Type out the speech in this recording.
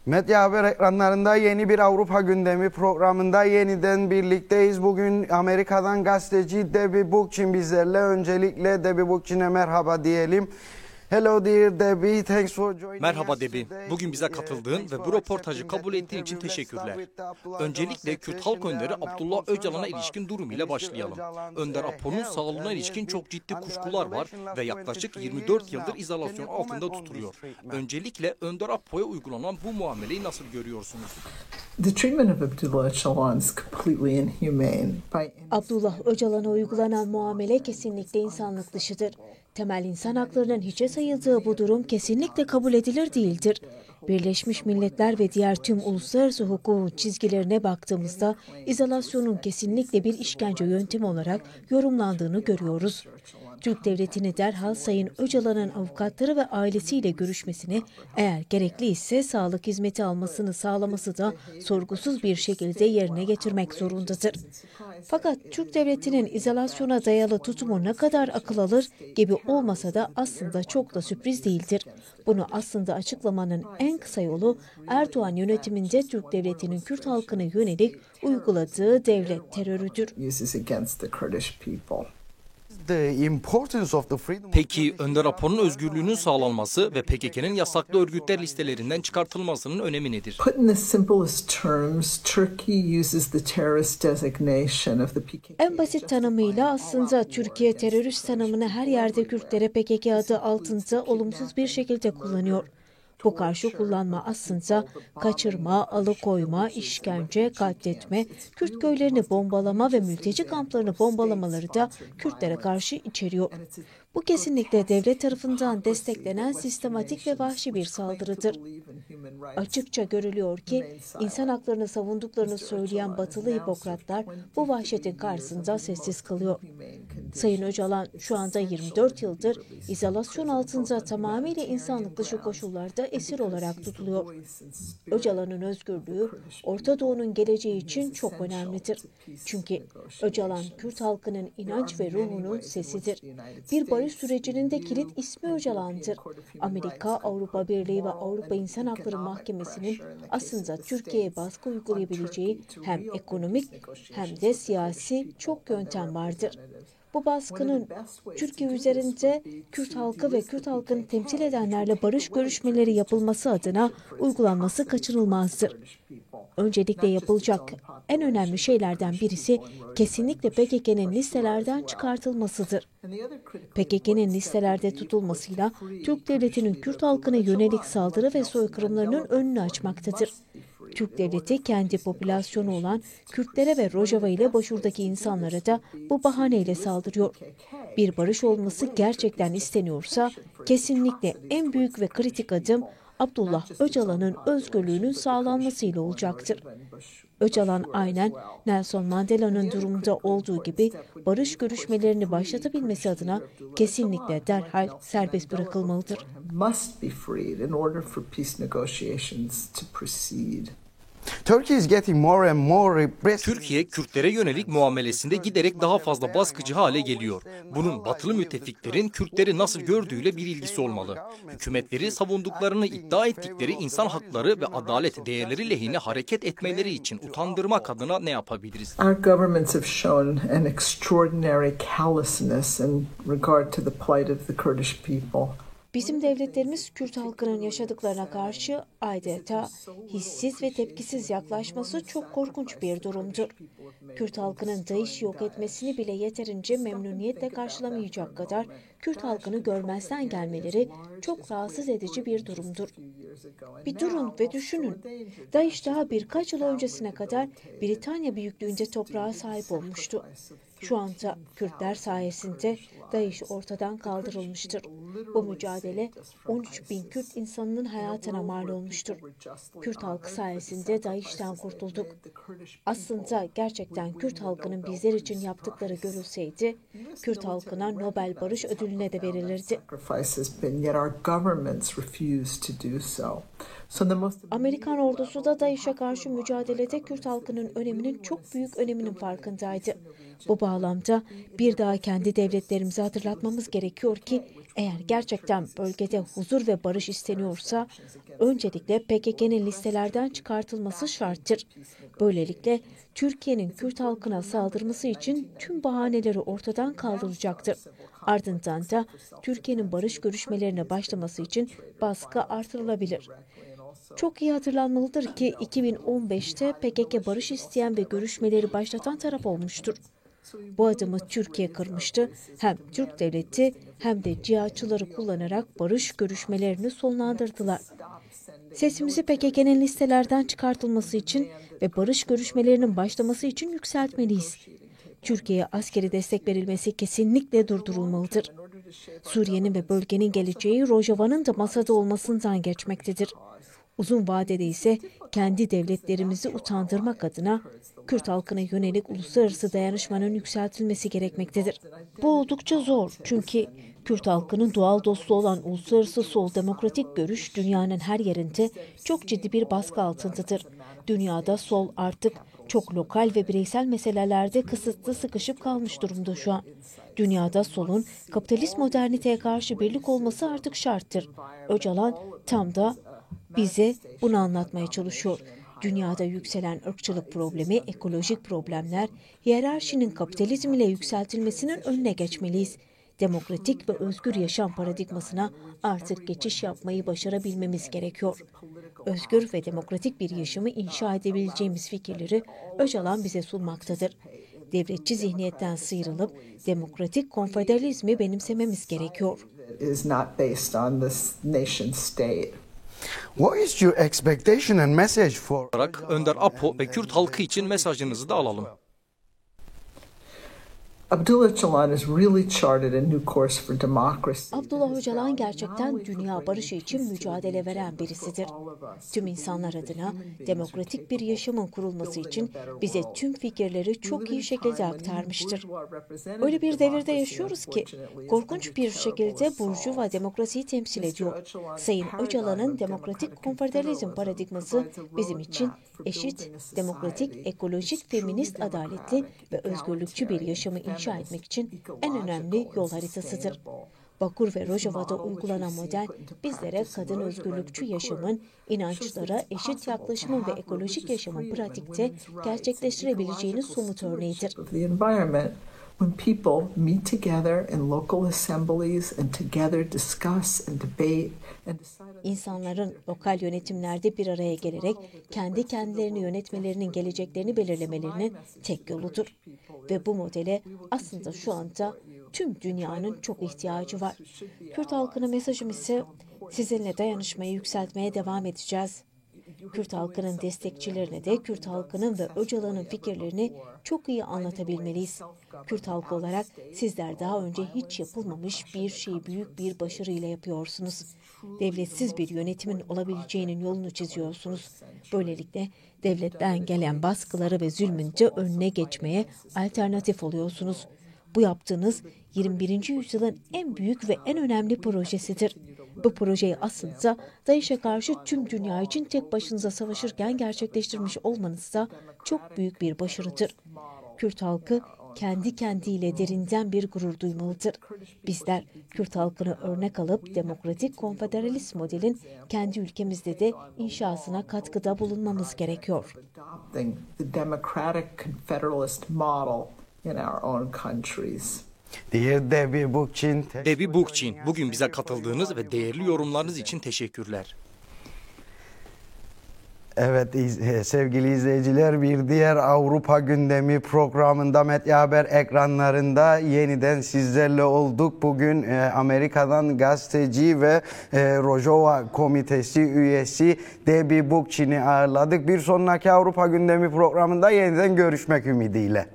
Medya Haber ekranlarında yeni bir Avrupa gündemi programında yeniden birlikteyiz. Bugün Amerika'dan gazeteci Debbie Bookchin bizlerle. Öncelikle Debbie Bookchin'e merhaba diyelim. Hello dear Debbie, thanks for joining us. Merhaba Debbie, bugün bize katıldığın ve bu röportajı kabul ettiğin için teşekkürler. Öncelikle Kürt Halk Önderi Abdullah Öcalan'a ilişkin durum ile başlayalım. Önder Apo'nun sağlığına ilişkin çok ciddi kuşkular var ve yaklaşık 24 yıldır izolasyon altında tutuluyor. Öncelikle Önder Apo'ya uygulanan bu muameleyi nasıl görüyorsunuz? The treatment of Abdullah Öcalan is completely inhumane. Abdullah Öcalan'a uygulanan muamele kesinlikle insanlık dışıdır. Temel insan haklarının hiçe sayıldığı bu durum kesinlikle kabul edilir değildir. Birleşmiş Milletler ve diğer tüm uluslararası hukukun çizgilerine baktığımızda izolasyonun kesinlikle bir işkence yöntemi olarak yorumlandığını görüyoruz. Türk Devleti'ni derhal Sayın Öcalan'ın avukatları ve ailesiyle görüşmesini, eğer gerekli ise sağlık hizmeti almasını sağlaması da sorgusuz bir şekilde yerine getirmek zorundadır. Fakat Türk Devleti'nin izolasyona dayalı tutumu ne kadar akıl alır gibi olmasa da aslında çok da sürpriz değildir. Bunu aslında açıklamanın en kısa yolu Erdoğan yönetiminde Türk Devleti'nin Kürt halkına yönelik uyguladığı devlet terörüdür. Peki Önder Apo'nun özgürlüğünün sağlanması ve PKK'nın yasaklı örgütler listelerinden çıkartılmasının önemi nedir? Put in the simplest terms, Turkey uses the terrorist designation of the PKK. En basit tanımıyla aslında Türkiye terörist tanımını her yerde Kürtlere PKK adı altında olumsuz bir şekilde kullanıyor. Bu karşı kullanma aslında kaçırma, alıkoyma, işkence, katletme, Kürt köylerini bombalama ve mülteci kamplarını bombalamaları da Kürtlere karşı içeriyor. Bu kesinlikle devlet tarafından desteklenen sistematik ve vahşi bir saldırıdır. Açıkça görülüyor ki insan haklarını savunduklarını söyleyen batılı hipokratlar bu vahşetin karşısında sessiz kalıyor. Sayın Öcalan şu anda 24 yıldır izolasyon altında tamamıyla insanlık dışı koşullarda esir olarak tutuluyor. Öcalan'ın özgürlüğü Orta Doğu'nun geleceği için çok önemlidir. Çünkü Öcalan Kürt halkının inanç ve ruhunun sesidir. Bir barış sürecinin de kilit ismi Öcalan'dır. Amerika, Avrupa Birliği ve Avrupa İnsan Hakları Mahkemesi'nin aslında Türkiye'ye baskı uygulayabileceği hem ekonomik hem de siyasi çok yöntem vardır. Bu baskının Türkiye üzerinde Kürt halkı ve Kürt halkını temsil edenlerle barış görüşmeleri yapılması adına uygulanması kaçınılmazdır. Öncelikle yapılacak en önemli şeylerden birisi kesinlikle PKK'nın listelerden çıkartılmasıdır. PKK'nın listelerde tutulmasıyla Türk Devleti'nin Kürt halkına yönelik saldırı ve soykırımlarının önünü açmaktadır. Türk Devleti kendi popülasyonu olan Kürtlere ve Rojava ile Başur'daki insanlara da bu bahaneyle saldırıyor. Bir barış olması gerçekten isteniyorsa kesinlikle en büyük ve kritik adım Abdullah Öcalan'ın özgürlüğünün sağlanmasıyla olacaktır. Öcalan aynen Nelson Mandela'nın durumunda olduğu gibi barış görüşmelerini başlatabilmesi adına kesinlikle derhal serbest bırakılmalıdır. Türkiye, Kürtlere yönelik muamelesinde giderek daha fazla baskıcı hale geliyor. Bunun batılı müttefiklerin Kürtleri nasıl gördüğüyle bir ilgisi olmalı. Hükümetleri savunduklarını iddia ettikleri insan hakları ve adalet değerleri lehine hareket etmeleri için utandırmak adına ne yapabiliriz? Our governments have shown an extraordinary callousness in regard to the plight of the Kurdish people. Bizim devletlerimiz Kürt halkının yaşadıklarına karşı adeta hissiz ve tepkisiz yaklaşması çok korkunç bir durumdur. Kürt halkının DAEŞ'i yok etmesini bile yeterince memnuniyetle karşılamayacak kadar Kürt halkını görmezden gelmeleri çok rahatsız edici bir durumdur. Bir durun ve düşünün. DAEŞ daha birkaç yıl öncesine kadar Britanya büyüklüğünde toprağa sahip olmuştu. Şu anda Kürtler sayesinde DAEŞ ortadan kaldırılmıştır. Bu mücadele 13 bin Kürt insanının hayatına mal olmuştur. Kürt halkı sayesinde DAEŞ'ten kurtulduk. Aslında gerçekten Kürt halkının bizler için yaptıkları görülseydi, Kürt halkına Nobel Barış Ödülü eline de verilirdi. Amerikan ordusu da DAEŞ'e karşı mücadelede Kürt halkının öneminin çok büyük öneminin farkındaydı. Bu bağlamda bir daha kendi devletlerimize hatırlatmamız gerekiyor ki eğer gerçekten bölgede huzur ve barış isteniyorsa öncelikle PKK'nın listelerden çıkartılması şarttır. Böylelikle Türkiye'nin Kürt halkına saldırması için tüm bahaneleri ortadan kaldıracaktır. Ardından da Türkiye'nin barış görüşmelerine başlaması için baskı artırılabilir. Çok iyi hatırlanmalıdır ki 2015'te PKK barış isteyen ve görüşmeleri başlatan taraf olmuştur. Bu adımı Türkiye kırmıştı. Hem Türk devleti hem de cihatçıları kullanarak barış görüşmelerini sonlandırdılar. Sesimizi PKK'nın listelerden çıkartılması için ve barış görüşmelerinin başlaması için yükseltmeliyiz. Türkiye'ye askeri destek verilmesi kesinlikle durdurulmalıdır. Suriye'nin ve bölgenin geleceği Rojava'nın da masada olmasından geçmektedir. Uzun vadede ise kendi devletlerimizi utandırmak adına Kürt halkına yönelik uluslararası dayanışmanın yükseltilmesi gerekmektedir. Bu oldukça zor çünkü Kürt halkının doğal dostu olan uluslararası sol demokratik görüş dünyanın her yerinde çok ciddi bir baskı altındadır. Dünyada sol artık çok lokal ve bireysel meselelerde kısıtlı sıkışıp kalmış durumda şu an. Dünyada solun kapitalist moderniteye karşı birlik olması artık şarttır. Öcalan tam da bize bunu anlatmaya çalışıyor. Dünyada yükselen ırkçılık problemi, ekolojik problemler, hiyerarşinin kapitalizm ile yükseltilmesinin önüne geçmeliyiz. Demokratik ve özgür yaşam paradigmasına artık geçiş yapmayı başarabilmemiz gerekiyor. Özgür ve demokratik bir yaşamı inşa edebileceğimiz fikirleri Öcalan bize sunmaktadır. Devletçi zihniyetten sıyrılıp demokratik konfederalizmi benimsememiz gerekiyor. What is your expectation and message for Önder Apo ve Kürt halkı için mesajınızı da alalım. Abdullah Öcalan has really charted a new course for democracy. Abdullah Öcalan gerçekten dünya barışı için mücadele veren birisidir. Tüm insanlar adına demokratik bir yaşamın kurulması için bize tüm fikirleri çok iyi şekilde aktarmıştır. Öyle bir devirde yaşıyoruz ki korkunç bir şekilde burjuva demokrasiyi temsil ediyor. Sayın Öcalan'ın demokratik konfederalizm paradigması bizim için eşit, demokratik, ekolojik, feminist, adaletli ve özgürlükçü bir yaşamı inşa etmek için en önemli yol haritasıdır. Bakur ve Rojava'da uygulanan model bizlere kadın özgürlükçü yaşamın, inançlara eşit yaklaşımın ve ekolojik yaşamın pratikte gerçekleştirebileceğinin somut örneğidir. When people meet together in local assemblies and together discuss and debate and decide. İnsanların lokal yönetimlerde bir araya gelerek kendi kendilerini yönetmelerinin geleceklerini belirlemelerinin tek yoludur. Ve bu modele aslında şu anda tüm dünyanın çok ihtiyacı var. Kürt halkına mesajım ise sizinle dayanışmayı yükseltmeye devam edeceğiz. Kürt halkının destekçilerine de Kürt halkının ve Öcalan'ın fikirlerini çok iyi anlatabilmeliyiz. Kürt halkı olarak sizler daha önce hiç yapılmamış bir şeyi büyük bir başarıyla yapıyorsunuz. Devletsiz bir yönetimin olabileceğinin yolunu çiziyorsunuz. Böylelikle devletten gelen baskıları ve zulmün de önüne geçmeye alternatif oluyorsunuz. Bu yaptığınız 21. yüzyılın en büyük ve en önemli projesidir. Bu projeyi aslında DAEŞ'e karşı tüm dünya için tek başınıza savaşırken gerçekleştirmiş olmanız da çok büyük bir başarıdır. Kürt halkı kendi kendiyle derinden bir gurur duymalıdır. Bizler Kürt halkını örnek alıp demokratik konfederalist modelin kendi ülkemizde de inşasına katkıda bulunmamız gerekiyor. Debbie Bukçin, bugün bize katıldığınız ve değerli yorumlarınız için teşekkürler. Evet sevgili izleyiciler, bir diğer Avrupa gündemi programında Medya Haber ekranlarında yeniden sizlerle olduk. Bugün Amerika'dan gazeteci ve Rojava Komitesi üyesi Debbie Bukçin'i ağırladık. Bir sonraki Avrupa gündemi programında yeniden görüşmek ümidiyle.